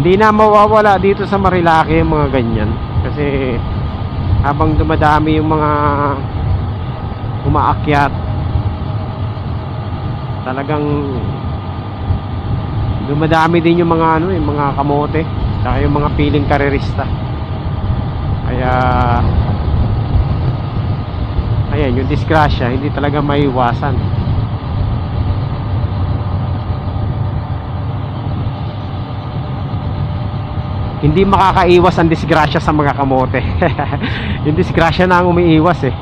Hindi na mawawala dito sa Marilaki yung mga ganyan. Kasi habang dumadami yung mga umaakyat, talagang dumadami din yung mga yung mga kamote, saka yung mga piling karerista. Kaya ayan, yung disgrasya hindi talaga maiwasan. Hindi makakaiwas ang disgrasya sa mga kamote. Yung disgrasya na ang umiiwas eh.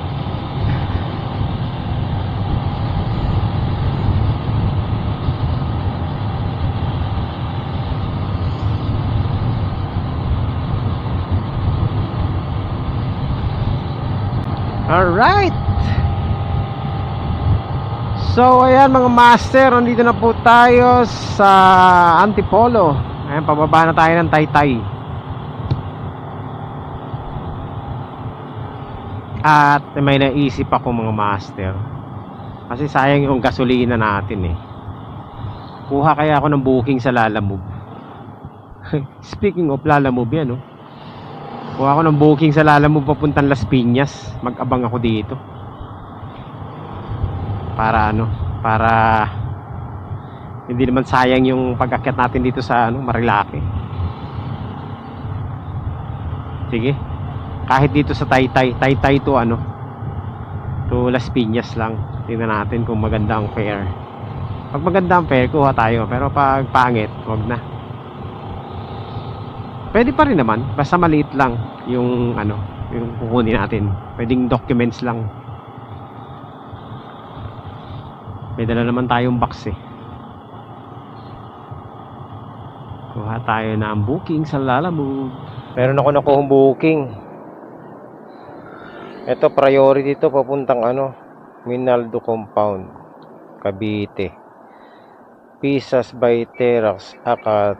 Alright. So ayan mga master, nandito na po tayo sa Antipolo. Ayan, pababa na tayo ng Taytay. At may naisip ako mga master, kasi sayang yung gasolina natin eh. Kuha kaya ako ng booking sa Lalamove. Speaking of Lalamove yan, no? Kuha ako ng booking sa Lalamove papuntang Las Piñas. Mag-abang ako dito. Para para hindi naman sayang yung pag-akyat natin dito sa Marilaki. Sige. Kahit dito sa Taytay to to Las Piñas lang. Tingnan natin kung maganda ang fare. Pag maganda ang fare, kuha tayo. Pero pag pangit, wag na. Pwede pa rin naman, basta maliit lang yung yung kukunin natin. Pwedeng documents lang. May dala naman tayong box eh. Kuha tayo ng booking sa Lalamove. Meron ako nakuhang booking. Ito priority to papuntang Minaldo Compound, Cavite. Pizzas by Terax Akat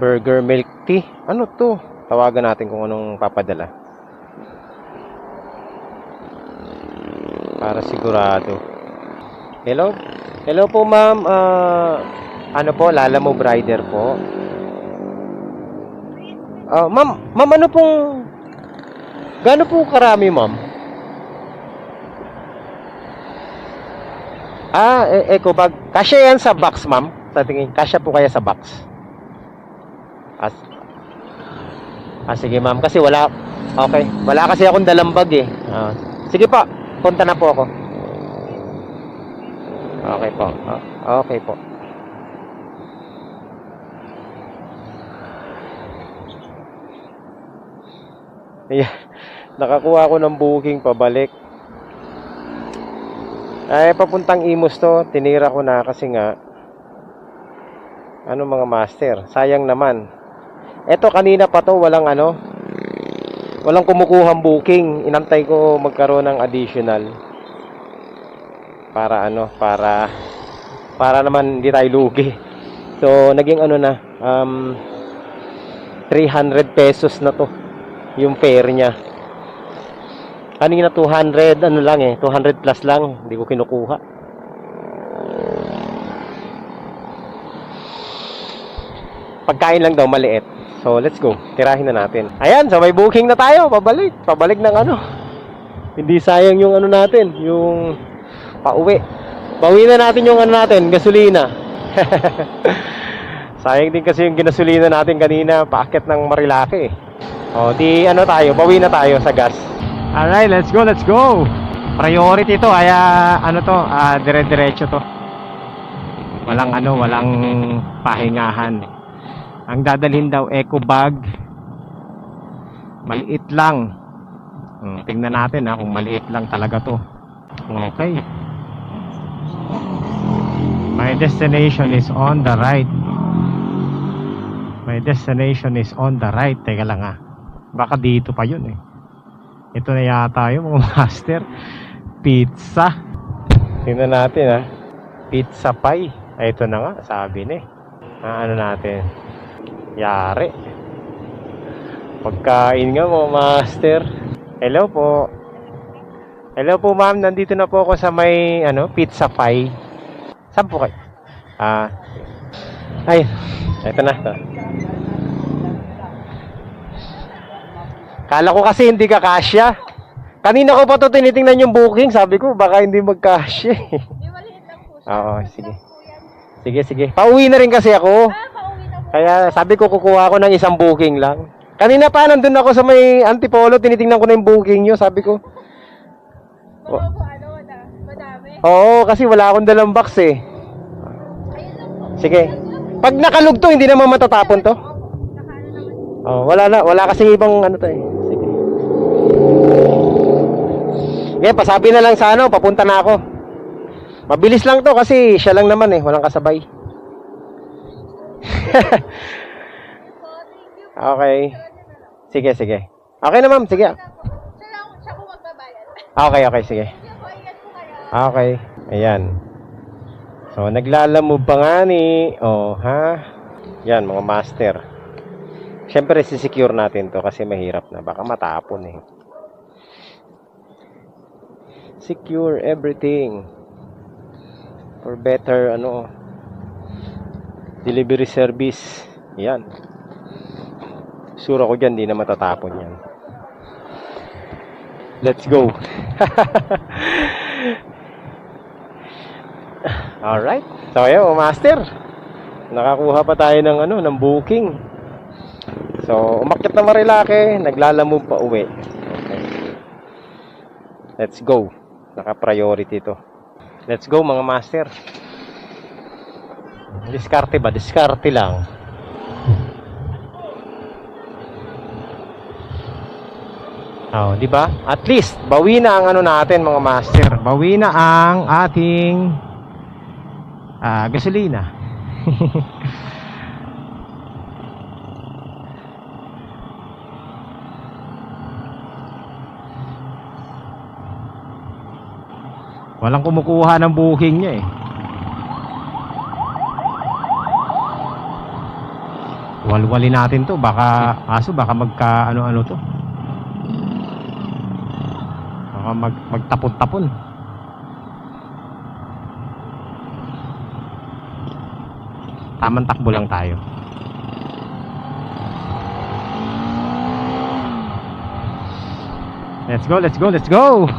Burger Milk Tea. Ano to? Tawagan natin kung anong papadala para sigurado. Hello? Hello po ma'am. Ano po? Lalamove rider po. Ma'am, ano pong gaano po karami ma'am? Eco bag. Kasya yan sa box ma'am? Sa tingin, kasya po kaya sa box? Sige ma'am, kasi wala. Okay, wala kasi akong dalang bag eh. Sige po, punta na po ako. Okay po. Okay po. Yeah, nakakuha ako ng booking pabalik. Papuntang Imus to. Tinira ko na kasi nga mga master, sayang naman. Eto kanina pa to, walang kumukuhang booking. Inantay ko magkaroon ng additional para para naman hindi tayo lugi. So naging 300 pesos na to yung fare niya. Kanina 200 200 plus lang, hindi ko kinukuha. Pagkain lang daw maliit. So let's go, tirahin na natin. Ayan, so may booking na tayo. Pabalik ng hindi sayang yung natin, yung pauwi. Bawi na natin yung natin, gasolina. Sayang din kasi yung ginasolina natin kanina, paakyat ng Marilaki. Tayo, bawi na tayo sa gas. Alright, let's go. Priority to, kaya dire-diretso to. Walang pahingahan. Ang dadalhin daw eco bag. Maliit lang. Tingnan natin kung maliit lang talaga to. Okay. My destination is on the right. Teka lang baka dito pa yun eh. Ito na yata yung mga master. Pizza. Tingnan natin Pizza pie. Ito na nga, sabi na natin. Yari. Pagkain nga mga master. Hello po ma'am, nandito na po ako sa may Pizza pie. Saan po kayo? Ay, ito na. Kala ko kasi hindi ka kasya. Kanina ko pa to tinitingnan yung booking. Sabi ko, baka hindi magkasya. Hindi, maliit lang po siya. Oo, Maliit sige. lang po yan. Sige, sige. Pauwi na rin kasi ako. Pauwi na po. Kaya sabi ko, kukuha ko ng isang booking lang. Kanina pa, nandun ako sa may Antipolo. Tinitingnan ko na yung booking nyo. Sabi ko, Baka po, madami. oo, kasi wala akong dalang box eh. Ayun lang po. Sige. Pag nakalugto, hindi naman matatapon to. Opo, nakaano naman. Oh, wala kasi ibang ano to eh. Sige. Ngayon, pasabi na lang sa ano, papunta na ako. Mabilis lang to kasi siya lang naman eh, walang kasabay. Okay. Sige, sige. Okay na ma'am, sige. Siya po magbabayad. Okay, okay, sige. Sige po, ingat po kayo. Okay. Ayan. So, naglalamove pa nga ni. Oh, ha? Yan, mga master. Siyempre, sisecure natin to kasi mahirap na. Baka matapon eh. Secure everything. For better, delivery service. Yan. Sure ako dyan, di na matatapon yan. Let's go. Alright. So, ayan, master. Nakakuha pa tayo ng ng booking. So, umakyat na Marilake, naglalamove pa uwi. Okay. Let's go. Naka-priority to. Let's go mga master. Diskarte ba? Diskarte lang. Oh, di ba? At least bawi na ang natin mga master. Bawi na ang ating gasolina. Walang kumukuha ng booking niya eh. Walwali natin to, baka magka ano to. Baka magtapon-tapon. Tamang takbo lang tayo. Let's go, let's go, let's go.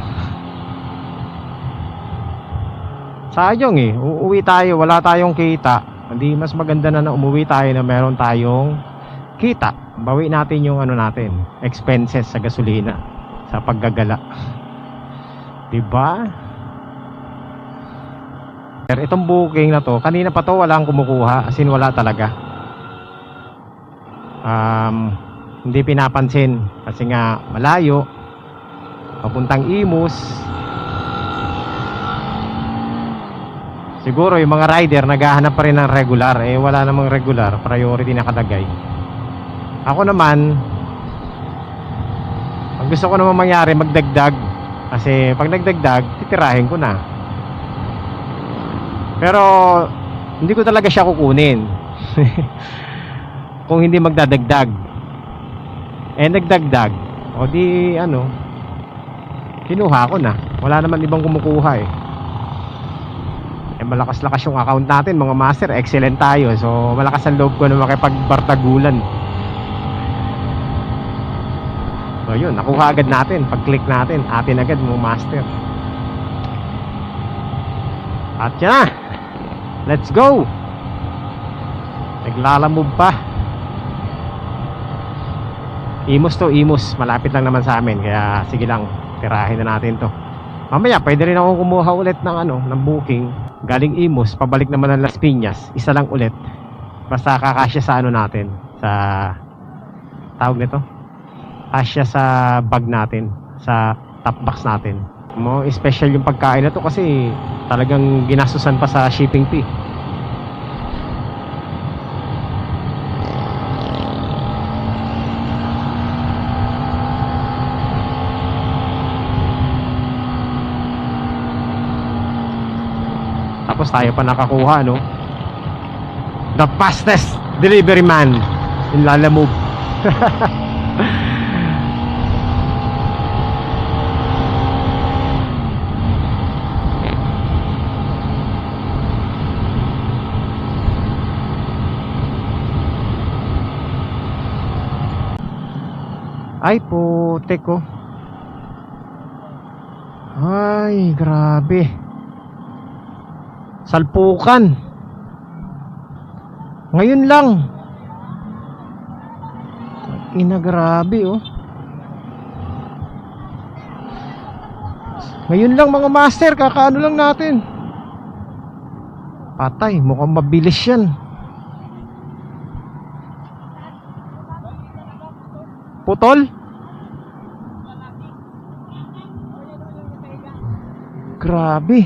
Sayang eh, uuwi tayo, wala tayong kita. Hindi mas maganda na umuwi tayo na meron tayong kita. Bawi natin yung natin, expenses sa gasolina, sa paggagala. Diba? Pero itong booking na to, kanina pa to walang kumukuha, as in wala talaga. Hindi pinapansin kasi nga malayo, papuntang Imus. Siguro yung mga rider naghahanap pa rin ng regular. Eh wala namang regular, priority nakalagay. Ako naman, ang gusto ko naman mangyari, magdagdag. Kasi pag nagdagdag, titirahin ko na. Pero hindi ko talaga siya kukunin. Kung hindi magdadagdag. Eh nagdagdag, o di kinuha ko na. Wala naman ibang kumukuha eh. Malakas-lakas yung account natin mga master, excellent tayo. So malakas ang loob ko na makipagbartagulan. So yun, nakuha agad natin. Pag click natin, atin agad mga master. At yan na, let's go. Naglalamove pa. Imus to, Imus. Malapit lang naman sa amin, kaya sige lang, tirahin na natin to. Mamaya pwede rin ako kumuha ulit ng booking galing Imus, pabalik naman ng Las Piñas. Isa lang ulit, basta kakasya sa natin, sa tawag nito, kasya sa bag natin, sa top box natin. Special yung pagkain na to kasi talagang ginastusan pa sa shipping fee. Tapos tayo pa nakakuha the fastest delivery man in Lalamove. Ay, putek oh. Ay, grabe. Salpukan. Ngayon lang. Grabe oh. Ngayon lang mga master, kakaano lang natin. Patay, mukhang mabilis yan. Putol? Grabe.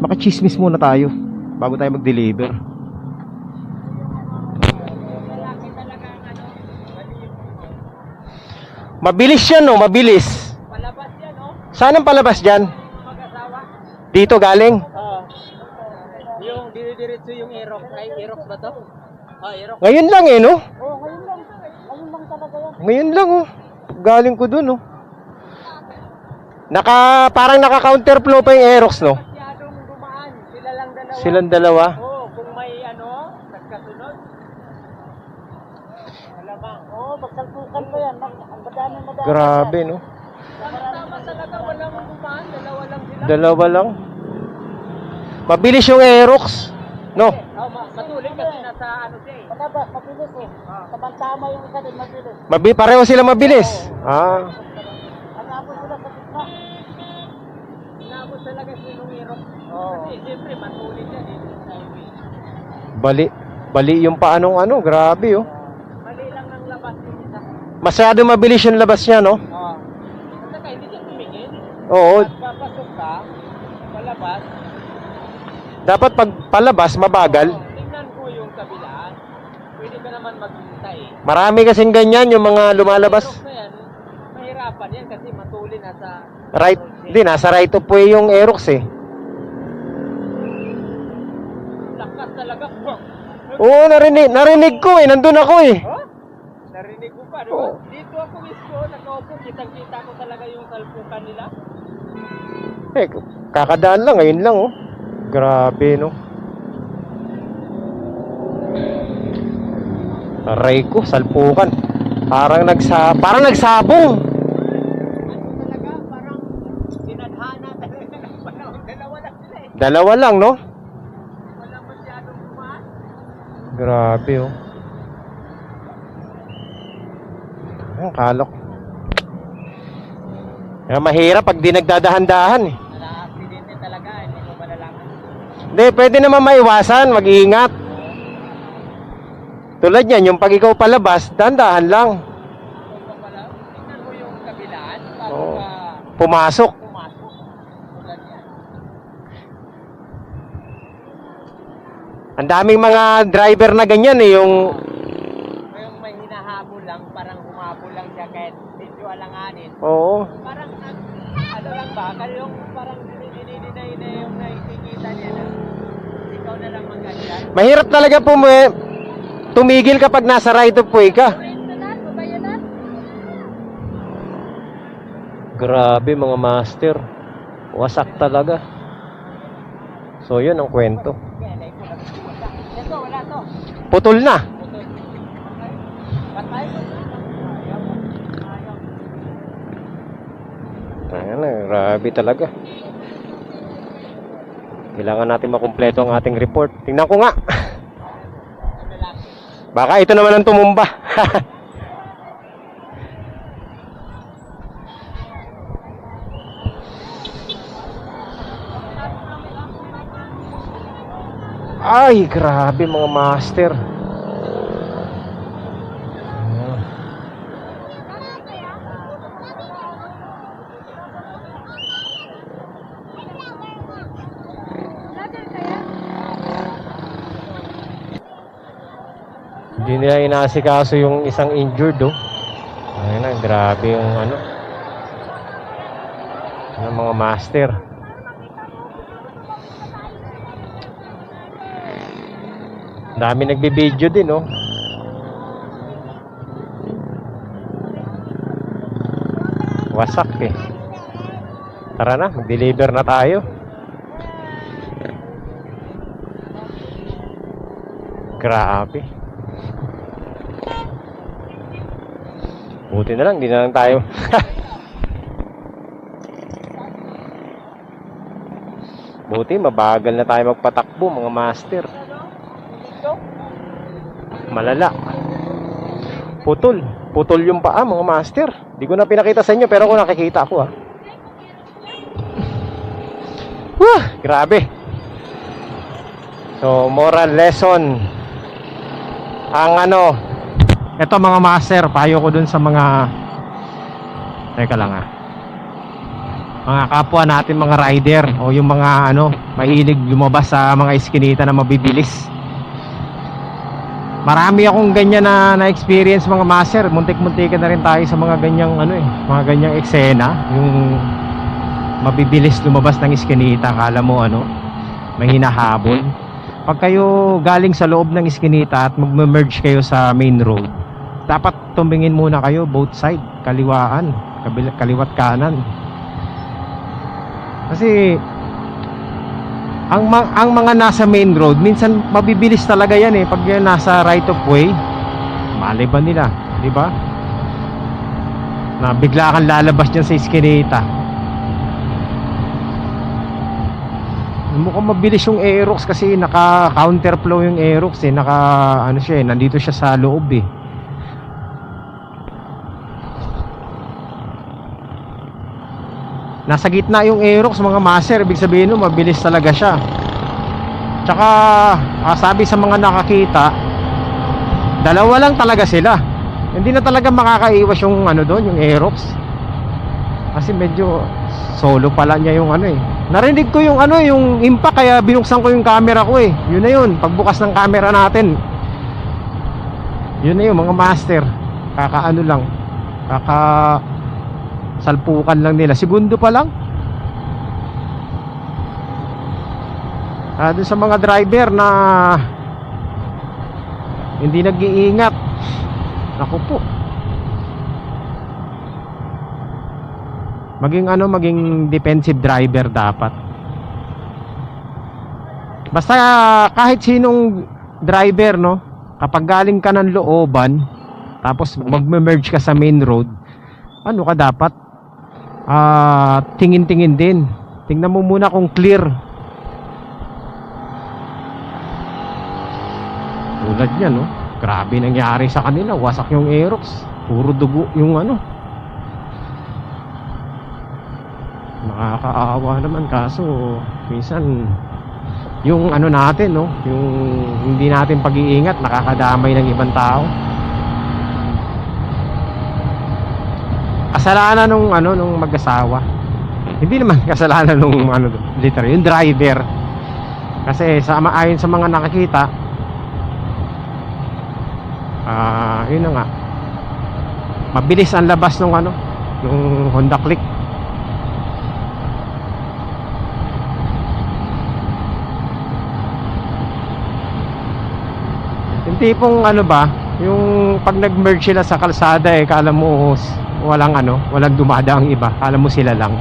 Makichismis muna tayo bago tayo mag-deliver. Mabilis yan, no? Mabilis. Palabas yan, oh. Saan ang palabas dyan? Mag-asawa. Dito galing? Oo. Yung dire-diretso yung Aerox. Ay, Aerox ba to? Oh, Aerox. Ngayon lang eh, no? Oo, ngayon lang. Ngayon lang talaga yan. Ngayon lang, oh. Galing ko dun, oh. Parang naka-counterflow pa yung Aerox, no? Masyadong dumaan. Sila lang dalawa. Silang dalawa. Oo, kung may nagkasunod. Malamang. Oo, magsalpukan pa yan. Ang madami. Grabe, no? Tama talaga, walang dumaan. Dalawa lang sila. Dalawa lang. Mabilis yung Aerox, no? Oo, matuloy kasi nasa siya eh. Palabas, mabilis eh. Tama yung isa din, mabilis. Pareho sila mabilis. Ah. Inabot sila sa gitna. Inabot talaga sila ng Aerox. Kasi siyempre, matuloy yan eh. Bali yung paanong ano, grabe, oh. Mali lang ng labas yung isa. Masyado mabilis yung labas niya, no? Oo. Saka hindi siya tumingin. Oo. Pagpapasok ka, palabas. Dapat pag palabas, mabagal. Tingnan ko yung kabilaan. Pwede ka naman maghintay. Marami kasing ganyan yung mga lumalabas. Aerox na yan, mahirapan yan kasi matuli na sa Right, di, nasa right of way yung Aerox eh. lakas talaga. Oo, narinig ko eh, nandun ako eh. Oh? Narinig ko pa, diba? Dito ako mismo, nakaupo, kitang-kita ko talaga yung salpukan nila. Eh, kakadaan lang, ngayon lang oh. Grabe, no? Aray ko, salpukan. Parang nagsabong. Ano talaga, parang dinadhana talaga ng panahon. Dalawa lang sila eh. Dalawa lang, no? Walang masyadong dumaan. Grabe, oh. Ang kalok. Kaya mahirap pag di nagdadahan-dahan eh. Nala-aksidente talaga, hindi mo malalaman. Hindi, pwede naman maiwasan, mag-iingat. Tulad yan, yung pag ikaw palabas, dandahan lang. Kung pala, tingnan mo yung kabilaan, bago Oo. ka Pumasok. pumasok. Tulad yan. Ang daming mga driver na ganyan eh, yung... Yung may hinahabol lang, parang humabol lang siya kahit medyo alanganin. Oo. Parang ano lang ba, yung parang dininay na yung nakikita niya na ikaw na lang mag-ganyan. Mahirap talaga po tumigil kapag nasa right of way ka. Babayan na. Grabe mga master. Wasak talaga. So yun ang kwento. Kaya like ko lang. Ito, wala to. Putol na. Ito. Patay mo. Ayaw. Ayan na, grabe talaga. Kailangan natin makumpleto ang ating report. Tingnan ko nga. Baka ito naman ang tumumba. Ay, grabe mga master. Lager kaya? Hindi nila inaasikaso yung isang injured, oh. Ayun na, grabe yung ano. Yung mga master. Dami nagbibideo din, oh. Wasak eh. Tara na, mag-deliver na tayo. Grabe. Buti na lang, di na lang tayo. Buti, mabagal na tayo magpatakbo, mga master. Malala. Putol. Putol yung paa, mga master. Di ko na pinakita sa inyo, pero kung nakikita ako, ah. Wah, grabe. So, moral lesson. Ang ano, eto mga master, payo ko dun sa mga, teka lang ah, mga kapwa natin mga rider o yung mga ano, mahilig lumabas sa mga iskinita na mabibilis. Marami akong ganyan na experience mga master. Muntik-muntikan na rin tayo sa mga ganyang ano eh, mga ganyang eksena, yung mabibilis lumabas ng iskinita, kala mo ano, may hinahabol. Pag kayo galing sa loob ng iskinita at mag-merge kayo sa main road, dapat tumingin muna kayo both side, kaliwaan, kaliwat kanan. Kasi ang mga nasa main road minsan mabibilis talaga yan eh. Pag yan nasa right of way, malay ba nila, di ba? Na bigla kang lalabas dyan sa iskinita. Mukhang mabilis yung Aerox kasi naka counterflow yung Aerox eh. Naka ano siya eh, nandito siya sa loob eh. Nasa gitna yung Aerox mga master, ibig sabihin no, mabilis talaga siya. Tsaka sabi sa mga nakakita, dalawa lang talaga sila. Hindi na talaga makakaiwas yung ano doon, yung Aerox. Kasi medyo solo pala niya yung ano eh. Narinig ko yung ano, yung impact, kaya binuksan ko yung camera ko eh. Yun na yun, pagbukas ng camera natin. Yun na yun mga master. Kakaano lang, salpukan lang nila, segundo pa lang. Doon sa mga driver na hindi nag-iingat, naku po, maging defensive driver dapat. Basta kahit sinong driver no, kapag galing ka ng looban tapos magme-merge ka sa main road, ano ka dapat? Tingin-tingin din. Tingnan mo muna kung clear. Tulad niya no, grabe nangyari sa kanila, wasak yung Aerox, puro dugo yung ano. Nakakaawa naman, kaso minsan yung ano natin no, yung hindi natin pag-iingat nakakadamay ng ibang tao. Kasalanan nung ano, nung mag-asawa. Hindi naman kasalanan nung ano, literal, yung driver. Kasi ayon sa mga nakakita, yun na nga, mabilis ang labas nung ano, yung Honda Click. Yung tipong ano ba, yung pag nag-merge sila sa kalsada eh, kala mo walang ano, walang dumadaang iba, kala mo sila lang.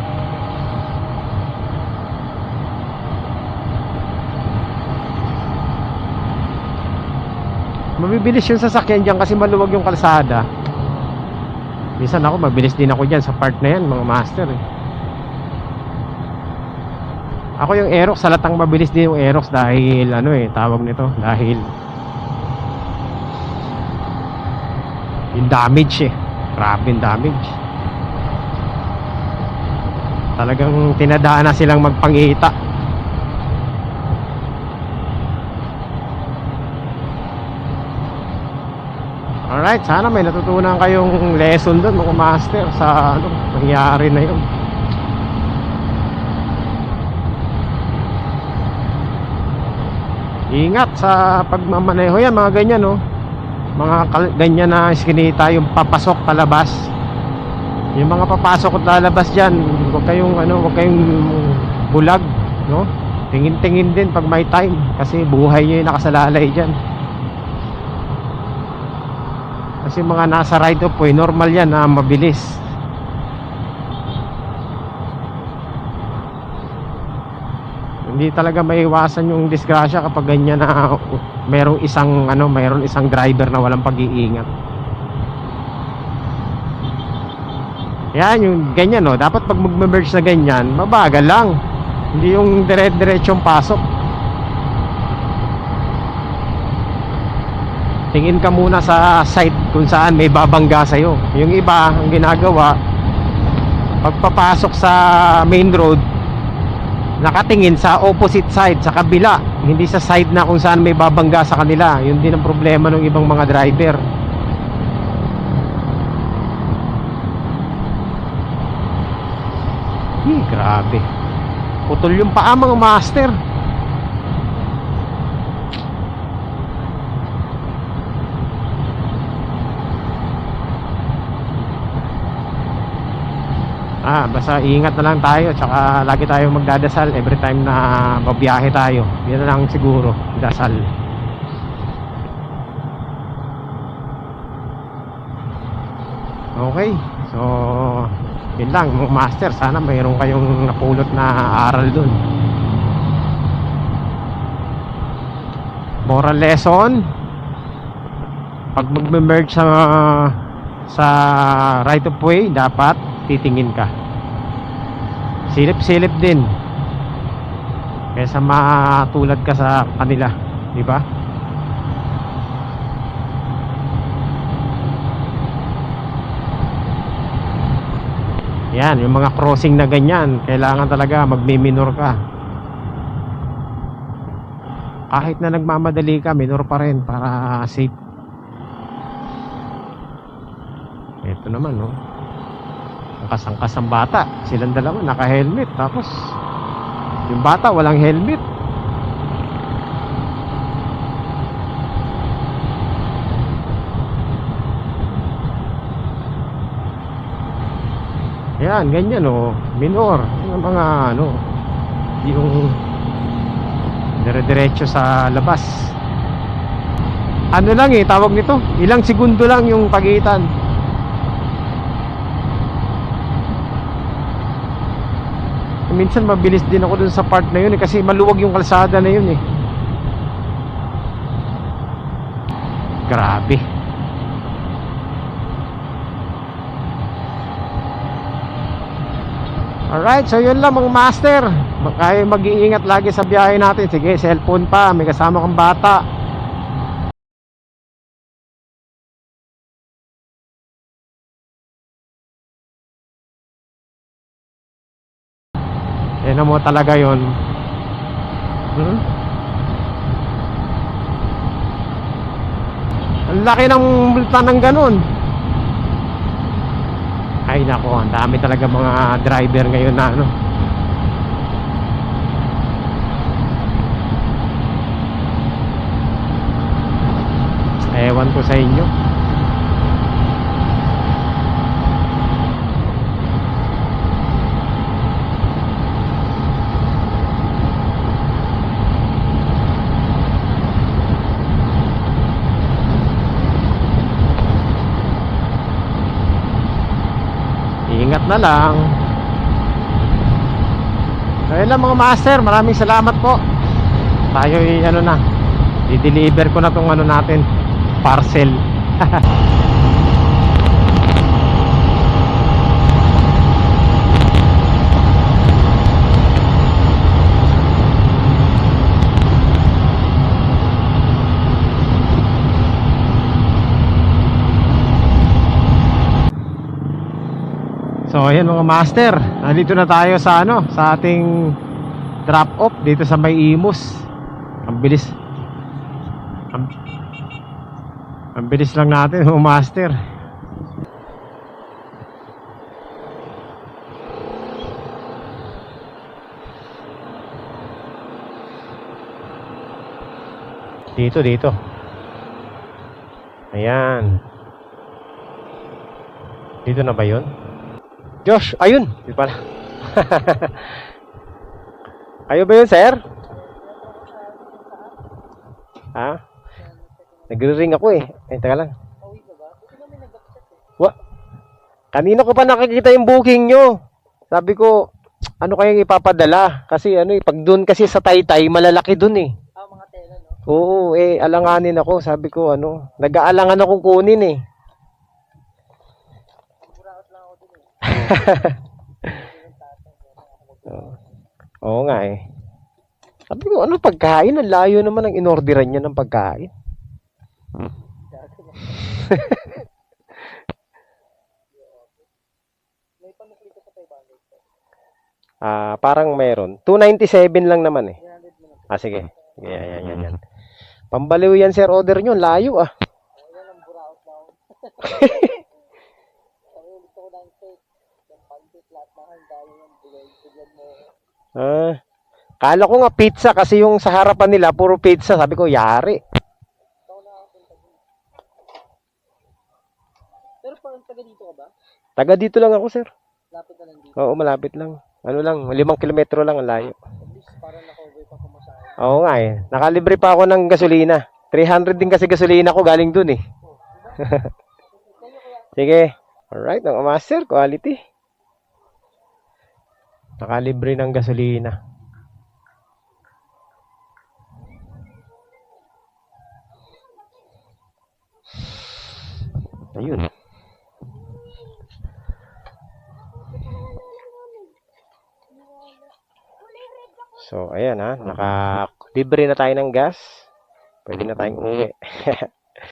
Mabibilis yung sasakyan dyan kasi maluwag yung kalsada. Minsan ako, mabilis din ako dyan sa part na yan mga master eh. Ako yung Aerox, salatang mabilis din yung Aerox dahil ano eh, tawag nito, dahil yung damage eh. Grabe yung damage. Talagang tinadaan na silang magpangita. Alright, sana may natutunan kayong lesson doon mga master sa ano, nangyari na yun. Ingat sa pagmamaneho yan, mga ganyan no. Mga ganyan na iskinita, yung papasok palabas. Yung mga papasok at lalabas diyan, huwag kayong ano, huwag kayong bulag, no? Tingin-tingin din pag may time kasi buhay niyo yung nakasalalay diyan. Kasi mga nasa right of way, normal yan na mabilis. Hindi talaga maiwasan yung disgrasya kapag ganyan na mayroong isang driver na walang pag-iingat. Yan, yung ganyan, no. Dapat pag mag-merge na ganyan, mabagal lang. Hindi yung dire-diretsong pasok. Tingin ka muna sa side kung saan may babangga sa'yo. Yung iba, ang ginagawa, pagpapasok sa main road, nakatingin sa opposite side, sa kabila, hindi sa side na kung saan may babangga sa kanila. Yun din ang problema ng ibang mga driver. Grabe. Putol yung paa, mga master. Basta ingat na lang tayo, tsaka lagi tayo magdadasal every time na mabiyahe tayo. Yan na lang siguro, dasal. Okay, so yun lang mga master, sana mayroon kayong napulot na aral dun. Moral lesson: pag magme-merge sa right of way, dapat titingin ka. Silip-silip din kaysa matulad ka sa kanila, di ba? Yan, yung mga crossing na ganyan, kailangan talaga magmi-minor ka. Kahit na nagmamadali ka, minor pa rin para safe. Ito naman, no. Angkas-angkas ang bata. Silang dalawa naka-helmet, tapos yung bata walang helmet. Yan, ganyan, oh. Minor. Yung mga yung dire-diretso sa labas. Ano lang tawag nito, ilang segundo lang yung pagitan. Minsan mabilis din ako dun sa part na yun kasi maluwag yung kalsada na yun Grabe. Alright, so yun lang mga master. Kaya mag-iingat lagi sa biyahe natin. Sige, cellphone pa, may kasama kang bata. Yan mo talaga yun. Ang laki ng multa ng ganun. Ay nako, ang dami talaga mga driver ngayon na ewan ko sa inyo. Ingat na lang. Ayun lang mga master, maraming salamat po. Tayo i-deliver ko na tong natin, parcel. So ayan mga master, nandito na tayo sa sa ating drop off dito sa May Imus. Ang bilis. Ang bilis lang natin mga master. Dito. Ayan. Dito na ba yun? Josh, ayun. Di pala. Ayo ba yun, sir? Ha? Nagre-ring ako Ay, taga lang. Kanina ko pa nakikita yung booking nyo. Sabi ko, ano kayang ipapadala? Kasi ano eh, pag doon kasi sa Taytay, malalaki doon eh. Mga tela, no? Oo, eh, alanganin ako. Sabi ko, ano, nag-aalangan akong kunin eh. Buraot lang ako dun eh. Oo nga eh. Sabi ko, ano pagkain? Ang layo naman ang inorderan niya ng pagkain. May panukli ko sa 500. Parang meron. 297 lang naman eh. 300 mo na. Sige. Sige, yan. Pambaliw yan, sir. Order nyo. Layo ah. Yan ang buraot lang. Sabi ko, gusto ko ng steak. Yung pancit, lahat na handa yung bigyan mo. Kala ko nga pizza kasi yung sa harapan nila, puro pizza. Sabi ko, yari. Ikaw na punta dun. Pero parang taga dito ka ba? Taga dito lang ako, sir. Lapit na lang dito. Oo, malapit lang. Ano lang, 5 kilometro lang ang layo. At least parang naka-over pa kumasahe. Oo nga eh. Nakalibre pa ako ng gasolina. 300 din kasi gasolina ko galing dun eh. Sige. Alright, ang master, quality. Nakalibre ng gasolina. Ayun. So, ayan ha. Nakalibre na tayo ng gas. Pwede na tayong umuwi.